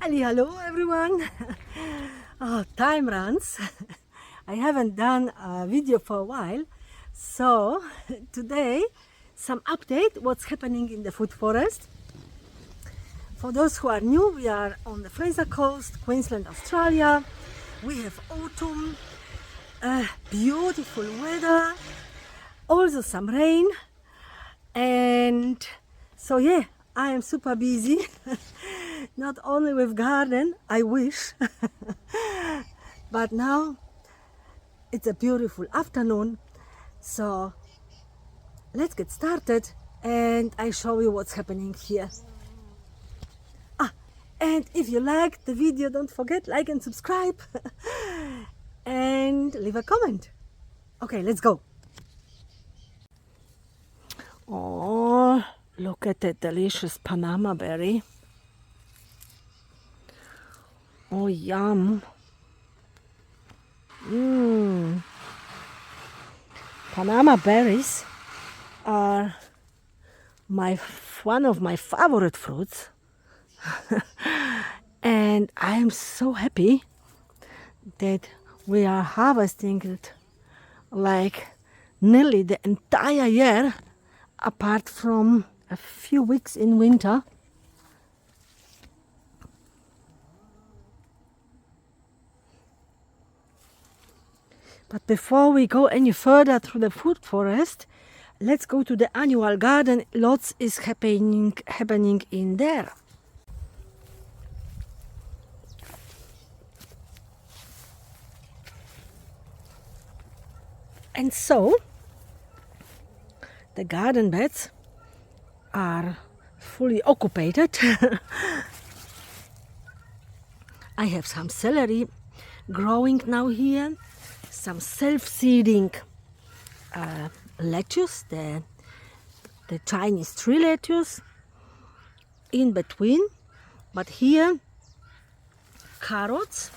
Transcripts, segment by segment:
Hello everyone. Time runs. I haven't done a video for a while, so today some update what's happening in the food forest. For those who are new, we are on the Fraser Coast, Queensland, Australia. We have autumn, beautiful weather, also some rain, and so yeah, I am super busy. Not only with garden, I wish, but now it's a beautiful afternoon, so let's get started and I show you what's happening here. And if you liked the video, don't forget like and subscribe and leave a comment. Okay, let's go. Oh, look at that delicious Panama berry. Oh, yum. Panama berries are one of my favorite fruits. And I am so happy that we are harvesting it like nearly the entire year, apart from a few weeks in winter. But before we go any further through the food forest, let's go to the annual garden. Lots is happening in there. And so the garden beds are fully occupied. I have some celery growing now here, some self-seeding lettuce, the Chinese tree lettuce in between, but here carrots.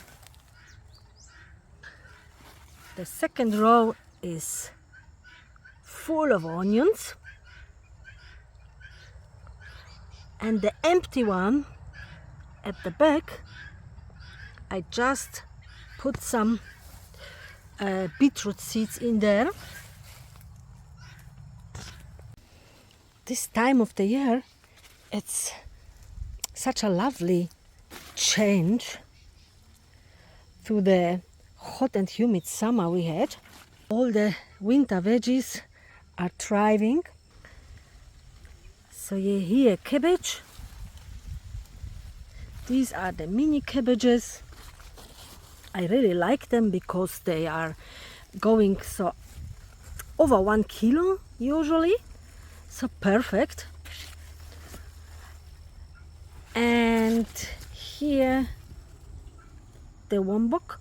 The second row is full of onions, and the empty one at the back, I just put some beetroot seeds in there. This time of the year, it's such a lovely change to the hot and humid summer we had. All the winter veggies are thriving. So you hear cabbage. These are the mini cabbages. I really like them because they are going so over 1 kilo usually, so perfect. And here the wombok.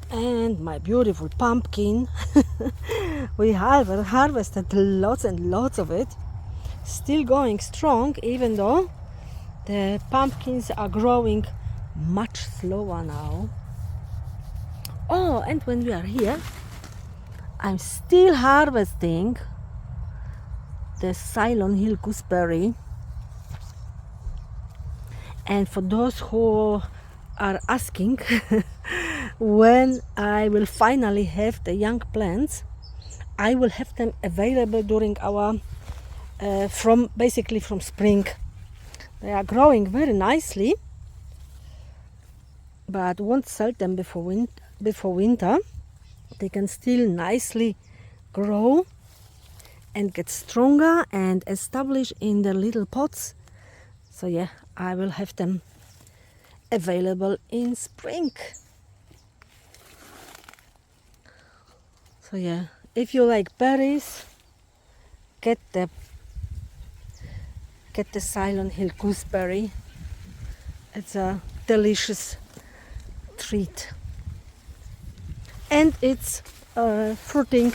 And my beautiful pumpkin. We have harvested lots and lots of it. Still going strong, even though the pumpkins are growing much slower now. Oh, and when we are here, I'm still harvesting the Ceylon Hill Gooseberry. And for those who are asking when I will finally have the young plants, I will have them available during our from spring. They are growing very nicely, but won't sell them before winter. They can still nicely grow and get stronger and establish in their little pots. So yeah, I will have them available in spring. So yeah, if you like berries, get the Ceylon Hill Gooseberry. It's a delicious treat, and it's fruiting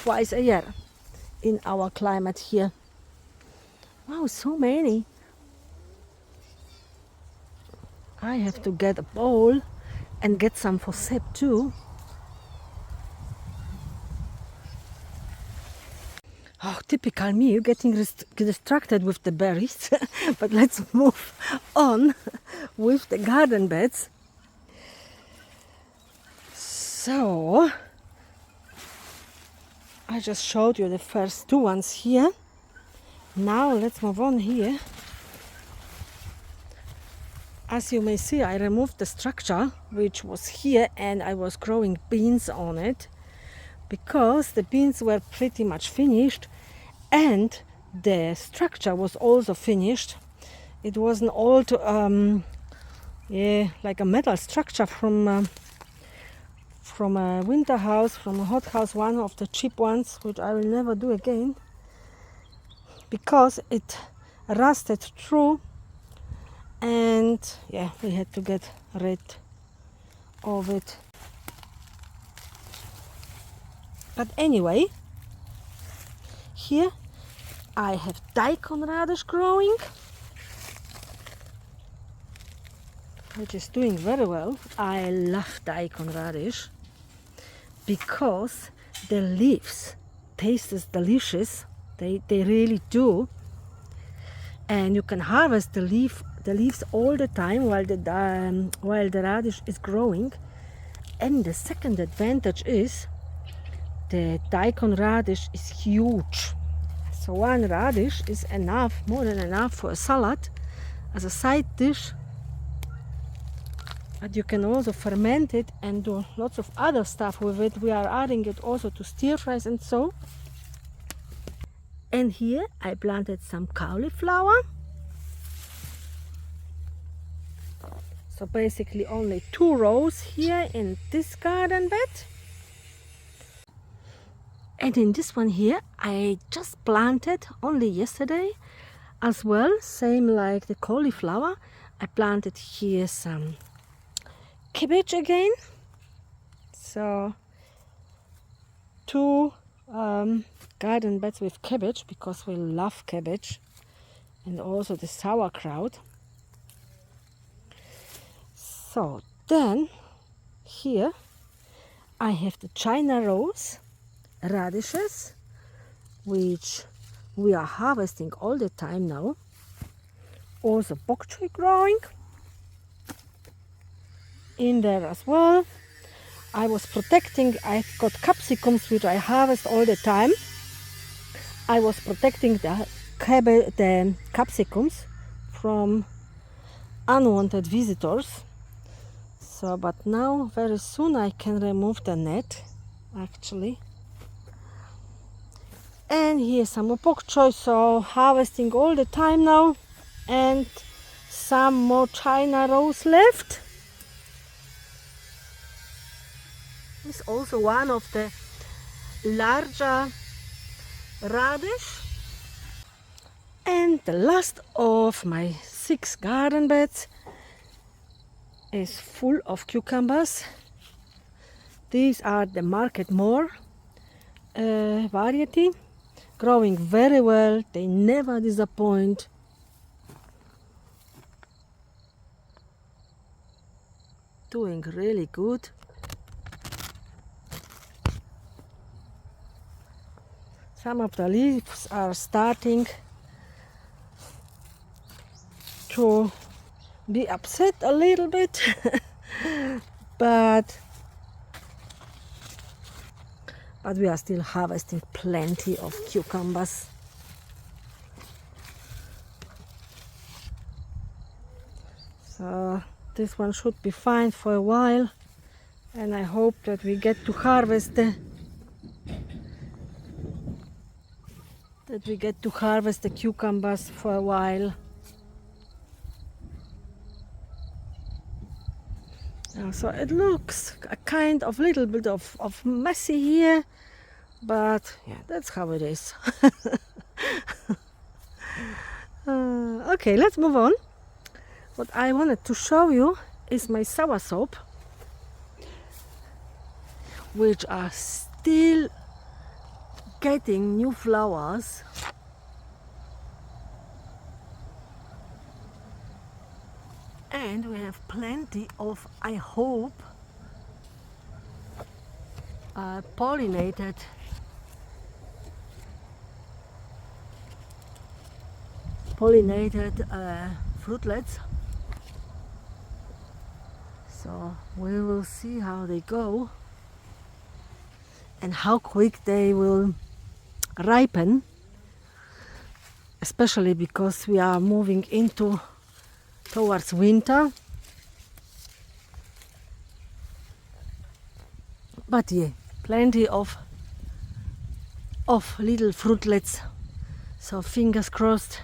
twice a year in our climate here. Wow, so many. I have to get a bowl and get some for Seb too. Oh, typical me, getting distracted with the berries. But let's move on with the garden beds. So I just showed you the first two ones here. Now let's move on here. As you may see, I removed the structure which was here, and I was growing beans on it because the beans were pretty much finished and the structure was also finished. It was an old like a metal structure from a winter house, from a hot house, one of the cheap ones, which I will never do again because it rusted through, and yeah, we had to get rid of it. But anyway, here I have daikon radish growing, which is doing very well. I love daikon radish because the leaves taste delicious. They really do, and you can harvest the leaves all the time while the radish is growing. And the second advantage is the daikon radish is huge. So one radish is enough, more than enough for a salad as a side dish. But you can also ferment it and do lots of other stuff with it. We are adding it also to stir fries and so. And here I planted some cauliflower. So basically only 2 rows here in this garden bed. And in this one here I just planted only yesterday as well, same like the cauliflower. I planted here some cabbage again. So 2 garden beds with cabbage because we love cabbage, and also the sauerkraut. So then here I have the China rose radishes, which we are harvesting all the time now. Also bok choy growing in there as well. I've got capsicums which I harvest all the time. I was protecting the capsicums from unwanted visitors. So, but now very soon I can remove the net actually. And here's some bok choy, so harvesting all the time now, and some more China rose left. It's also one of the larger radish. And the last of my 6 garden beds is full of cucumbers. These are the Market More variety, growing very well. They never disappoint. Doing really good. Some of the leaves are starting to be upset a little bit, but we are still harvesting plenty of cucumbers. So this one should be fine for a while, and I hope that we get to harvest the cucumbers for a while. So it looks a kind of little bit of messy here, but yeah, that's how it is. Okay, let's move on. What I wanted to show you is my soursop, which are still getting new flowers. And we have plenty of, I hope, pollinated pollinated fruitlets. So we will see how they go and how quick they will ripen, especially because we are moving towards winter. But yeah, plenty of little fruitlets, so fingers crossed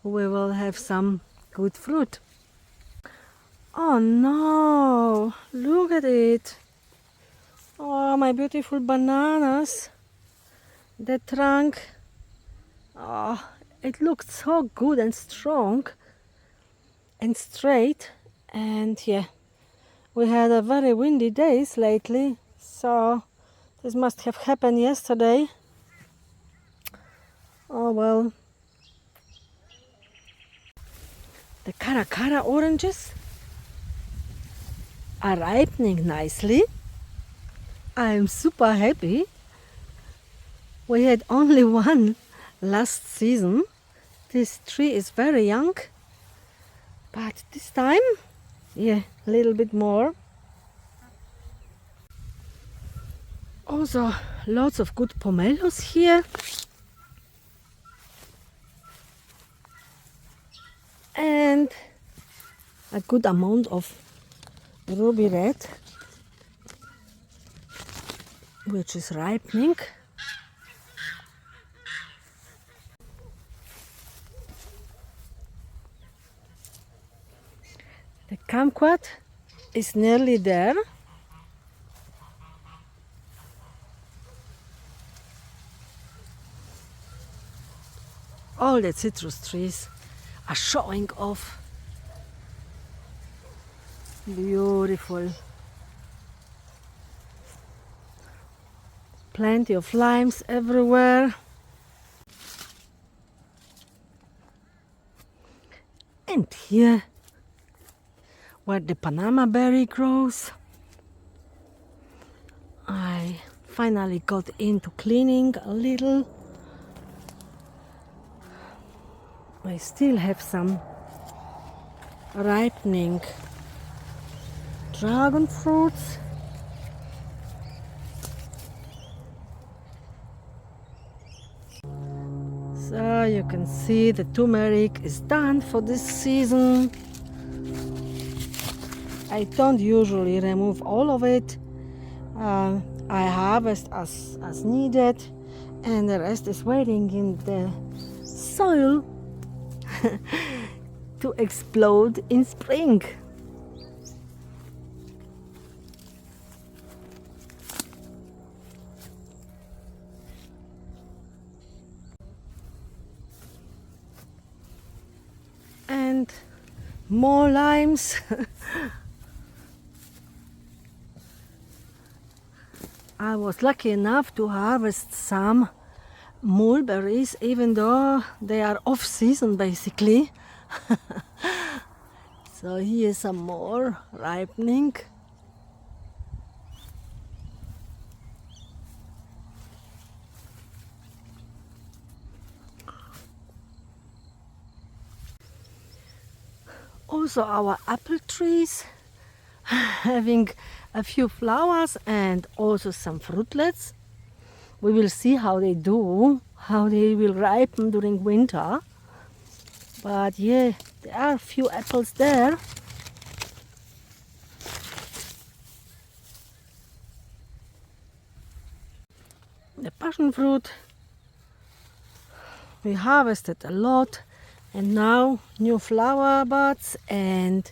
we will have some good fruit. Oh no, look at it. Oh, my beautiful bananas. The trunk, oh, it looked so good and strong and straight. And yeah, we had a very windy days lately, so this must have happened yesterday. Oh well. The Caracara oranges are ripening nicely. I am super happy. We had only one last season. This tree is very young, but this time, yeah, a little bit more. Also, lots of good pomelos here. And a good amount of ruby red, which is ripening. The kumquat is nearly there. All the citrus trees are showing off. Beautiful. Plenty of limes everywhere. And here, where the Panama Berry grows, I finally got into cleaning a little. I still have some ripening dragon fruits. So you can see the turmeric is done for this season. I don't usually remove all of it. I harvest as needed, and the rest is waiting in the soil to explode in spring. And more limes. I was lucky enough to harvest some mulberries, even though they are off season basically. So here's some more ripening. Also our apple trees having a few flowers and also some fruitlets. We will see how they do, how they will ripen during winter. But yeah, there are a few apples there. The passion fruit, we harvested a lot, and now new flower buds and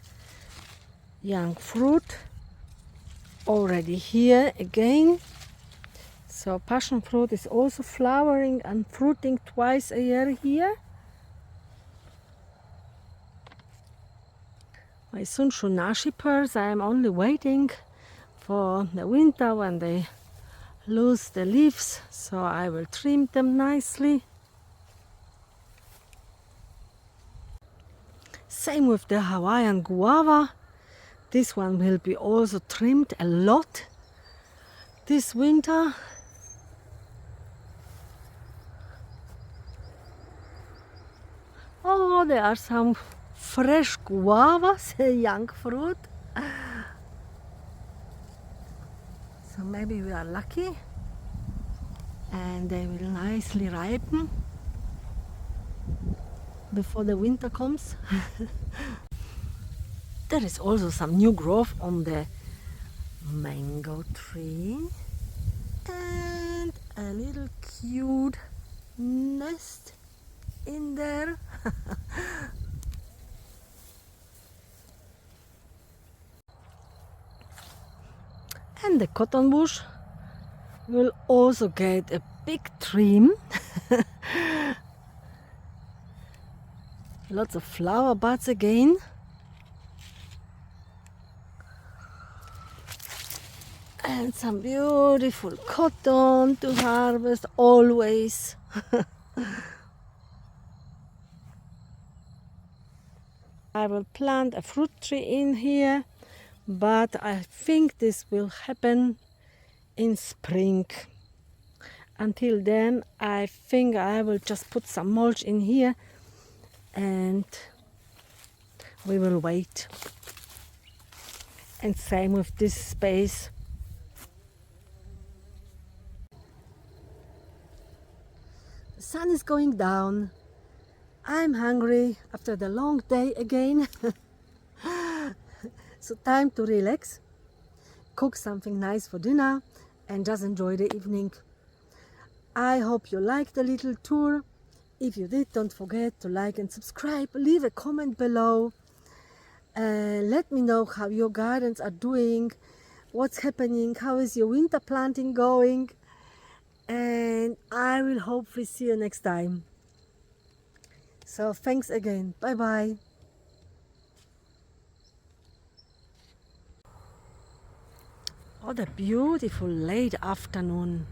young fruit already here again. So passion fruit is also flowering and fruiting twice a year here. My Sunshunashi pears, I am only waiting for the winter when they lose the leaves, so I will trim them nicely. Same with the Hawaiian guava. This one will be also trimmed a lot this winter. Oh, there are some fresh guavas, young fruit. So maybe we are lucky and they will nicely ripen before the winter comes. There is also some new growth on the mango tree and a little cute nest in there. And the cotton bush will also get a big trim. Lots of flower buds again. And some beautiful cotton to harvest always. I will plant a fruit tree in here, but I think this will happen in spring. Until then, I think I will just put some mulch in here and we will wait. And same with this space. The sun is going down. I'm hungry after the long day again. So time to relax, cook something nice for dinner and just enjoy the evening. I hope you liked the little tour. If you did, don't forget to like and subscribe. Leave a comment below. Let me know how your gardens are doing, what's happening, how is your winter planting going, and I will hopefully see you next time. So thanks again. Bye bye. What a beautiful late afternoon.